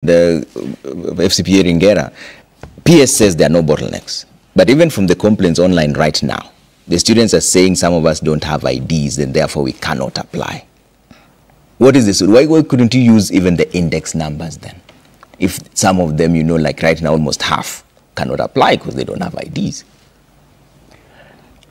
the FCPA Ringera, PS says there are no bottlenecks. But even from the complaints online right now, the students are saying some of us don't have IDs and therefore we cannot apply. What is this? Why couldn't you use even the index numbers then? If some of them, you know, like right now almost half cannot apply because they don't have IDs.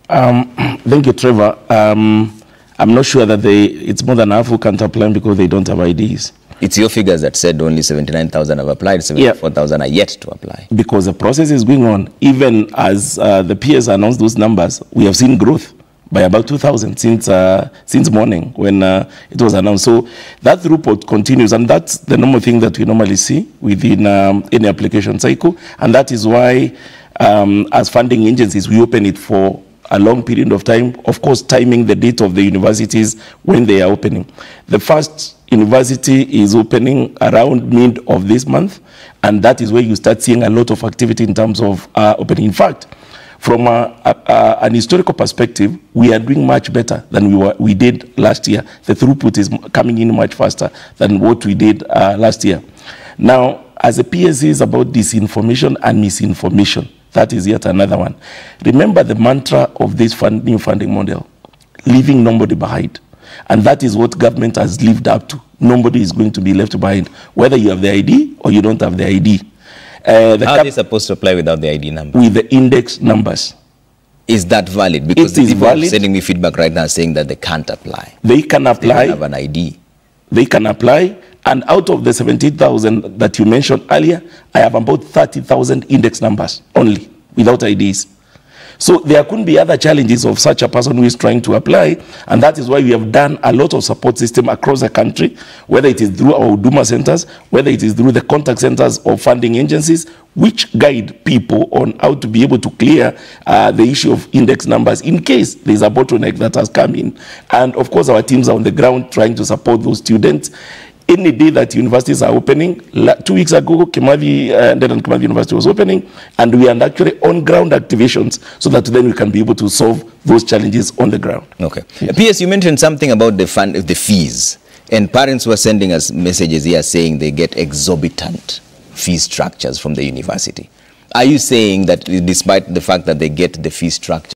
Thank you, Trevor. I'm not sure that it's more than half who can't apply because they don't have IDs. It's your figures that said only 79,000 have applied, 74,000 are yet to apply. Because the process is going on. Even as the peers announced those numbers, we have seen growth by about 2,000 since morning when it was announced. So that report continues, and that's the normal thing that we normally see within any application cycle. And that is why, as funding agencies, we open it for a long period of time, of course, timing the date of the universities when they are opening. The first university is opening around mid of this month, and that is where you start seeing a lot of activity in terms of opening. In fact, from an historical perspective, we are doing much better than we did last year. The throughput is coming in much faster than what we did last year. Now, as a PSC is about disinformation and misinformation, that is yet another one. Remember the mantra of this new funding model, leaving nobody behind. And that is what government has lived up to. Nobody is going to be left behind, whether you have the ID or you don't have the ID. How are they supposed to apply without the ID number? With the index numbers. Is that valid? Because it is valid. Are sending me feedback right now saying that they can't apply. They can apply. They don't have an ID. They can apply. And out of the 17,000 that you mentioned earlier, I have about 30,000 index numbers only, without IDs. So there couldn't be other challenges of such a person who is trying to apply, and that is why we have done a lot of support system across the country, whether it is through our Huduma centers, whether it is through the contact centers of funding agencies, which guide people on how to be able to clear the issue of index numbers in case there's a bottleneck that has come in. And of course, our teams are on the ground trying to support those students. Any day that universities are opening, 2 weeks ago, Kimathi University was opening, and we are actually on-ground activations so that then we can be able to solve those challenges on the ground. Okay. Yes. PS, you mentioned something about the fees, and parents were sending us messages here saying they get exorbitant fee structures from the university. Are you saying that despite the fact that they get the fee structure,